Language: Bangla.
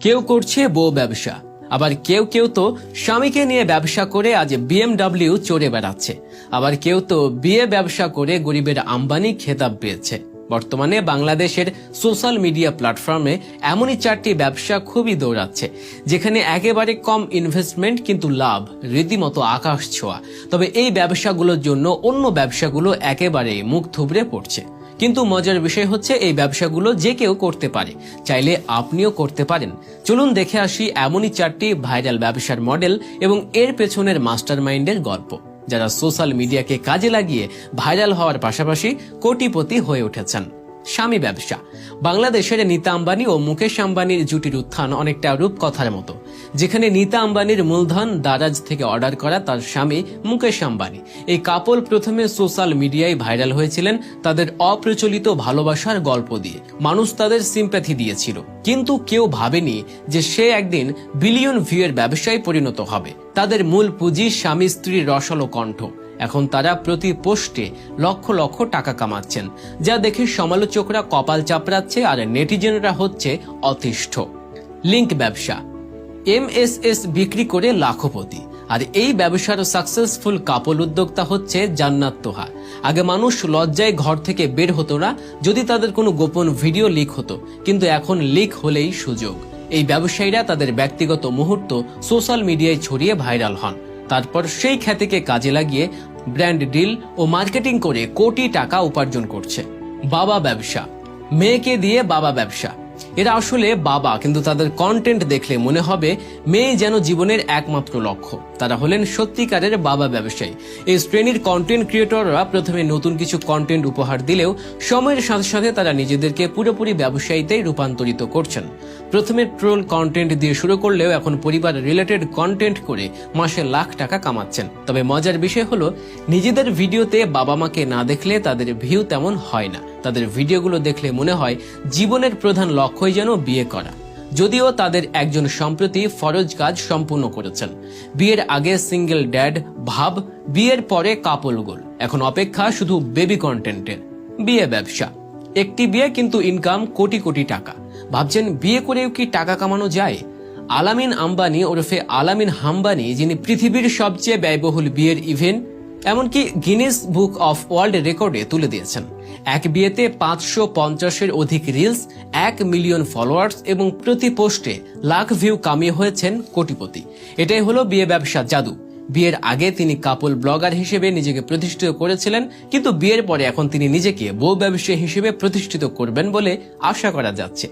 কেউ করছে বউ ব্যবসা, আবার কেউ কেউ তো স্বামীকে নিয়ে ব্যবসা করে আজ BMW চড়ে বেড়াচ্ছে, আবার কেউ তো বিয়ে ব্যবসা করে গরিবের আম্বানি খেতাব পেয়েছে। বর্তমানে বাংলাদেশের সোশ্যাল মিডিয়া প্ল্যাটফর্মে এমনই 4টি ব্যবসা খুবই দৌড়াচ্ছে, যেখানে একেবারে কম ইনভেস্টমেন্ট কিন্তু লাভ রীতিমতো আকাশ ছোঁয়া। তবে এই ব্যবসাগুলোর জন্য অন্য ব্যবসাগুলো একেবারে মুখ থুবড়ে পড়ছে। কিন্তু মজার বিষয় হচ্ছে এই ব্যবসাগুলো যে কেউ করতে পারে, চাইলে আপনিও করতে পারেন। চলুন দেখে আসি এমনই 4টি ভাইরাল ব্যবসার মডেল এবং এর পেছনের মাস্টারমাইন্ডের গল্প, যারা সোশ্যাল মিডিয়াকে কাজে লাগিয়ে ভাইরাল হওয়ার পাশাপাশি কোটিপতি হয়ে উঠেছেন। স্বামী ব্যবসা। বাংলাদেশের নীতা আম্বানি ও মুকেশ আম্বানির জুটির উত্থান অনেকটা রূপকথার মতো, যেখানে নীতা আম্বানির মূলধন দারাজ থেকে অর্ডার করা তার স্বামী মুকেশ আম্বানি। এই কাপল প্রথমে সোশ্যাল মিডিয়ায় ভাইরাল হয়েছিলেন তাদের অপ্রচলিত ভালোবাসার গল্প দিয়ে। মানুষ তাদের সিম্প্যাথি দিয়েছিল, কিন্তু কেউ ভাবেনি যে সে একদিন বিলিয়ন ভিউয়ের ব্যবসায় পরিণত হবে। তাদের মূল পুঁজি স্বামী স্ত্রীর রসালো কণ্ঠ। এখন তারা প্রতি পোস্টে লক্ষ লক্ষ টাকা কামাচ্ছেন, যা দেখে সমালোচকরা কপাল চাপড়াচ্ছে আর নেটিজেনরা হচ্ছে অতিষ্ঠ। লিংক ব্যবসা। MSS বিক্রি করে লাখপতি, আর এই ব্যবসার সাকসেসফুল কাপল উদ্যোক্তা হচ্ছে জান্নাত তোহা। আগে মানুষ লজ্জায় ঘর থেকে বের হতো না যদি তাদের কোনো গোপন ভিডিও লিক হতো, কিন্তু এখন লিক হলেই সুযোগ। এই ব্যবসায়ীরা তাদের ব্যক্তিগত মুহূর্ত সোশ্যাল মিডিয়ায় ছড়িয়ে ভাইরাল হন, তারপর সেই খ্যাতিকে কাজে লাগিয়ে ব্র্যান্ড ডিল ও মার্কেটিং করে কোটি টাকা উপার্জন করছে। বাবা ব্যবসা। মেয়েকে দিয়ে বাবা ব্যবসা। এরা আসলে বাবা, কিন্তু তাদের কন্টেন্ট দেখলে মনে হবে মেয়ে যেন জীবনের একমাত্র লক্ষ্য। তারা হলেন সত্যিকারের বাবা ব্যবসায়ী। এই শ্রেণীর কন্টেন্ট ক্রিয়েটররা প্রথমে নতুন কিছু কন্টেন্ট উপহার দিলেও সময়ের সাথে সাথে তারা নিজেদেরকে পুরোপুরি ব্যবসায়ীতে রূপান্তরিত করছেন। প্রথমে ট্রোল কন্টেন্ট দিয়ে শুরু করলেও এখন পরিবার রিলেটেড কন্টেন্ট করে মাসে লাখ টাকা কামাচ্ছেন। তবে মজার বিষয় হলো, নিজেদের ভিডিওতে বাবা মাকে না দেখলে তাদের ভিউ তেমন হয় না। তাদের ভিডিওগুলো দেখলে মনে হয় জীবনের প্রধান লক্ষ্যই যেন বিয়ে করা, যদিও তাদের একজন সম্প্রতি ফরজ কাজ সম্পূর্ণ করেছেন। বিয়ের আগে সিঙ্গেল ড্যাড ভাব, বিয়ের পরে কাপল গোল। এখন অপেক্ষা শুধু বেবি কন্টেন্টের। বিয়ে ব্যবসা। একটি বিয়ে কিন্তু ইনকাম কোটি কোটি টাকা। ভাবছেন বিয়ে করেও কি টাকা কামানো যায়? আলামিন আম্বানি ওরফে আলামিন হাম্বানি, যিনি পৃথিবীর সবচেয়ে ব্যয়বহুল বিয়ের ইভেন্ট এমনকি গিনেস বুক অফ ওয়ার্ল্ড রেকর্ডে তুলে দিয়েছেন। এক বিয়েতে 550-এর অধিক রিলস, 1 মিলিয়ন ফলোয়ার্স এবং প্রতি পোস্টে লাখ ভিউ কামিয়ে হয়েছেন কোটিপতি। এটাই হলো বিয়ে ব্যবসা জাদু। বিয়ের আগে তিনি কাপল ব্লগার হিসেবে নিজেকে প্রতিষ্ঠিত করেছিলেন, কিন্তু বিয়ের পরে এখন তিনি নিজেকে বউ ব্যবসায়ী হিসেবে প্রতিষ্ঠিত করবেন বলে আশা করা যাচ্ছে।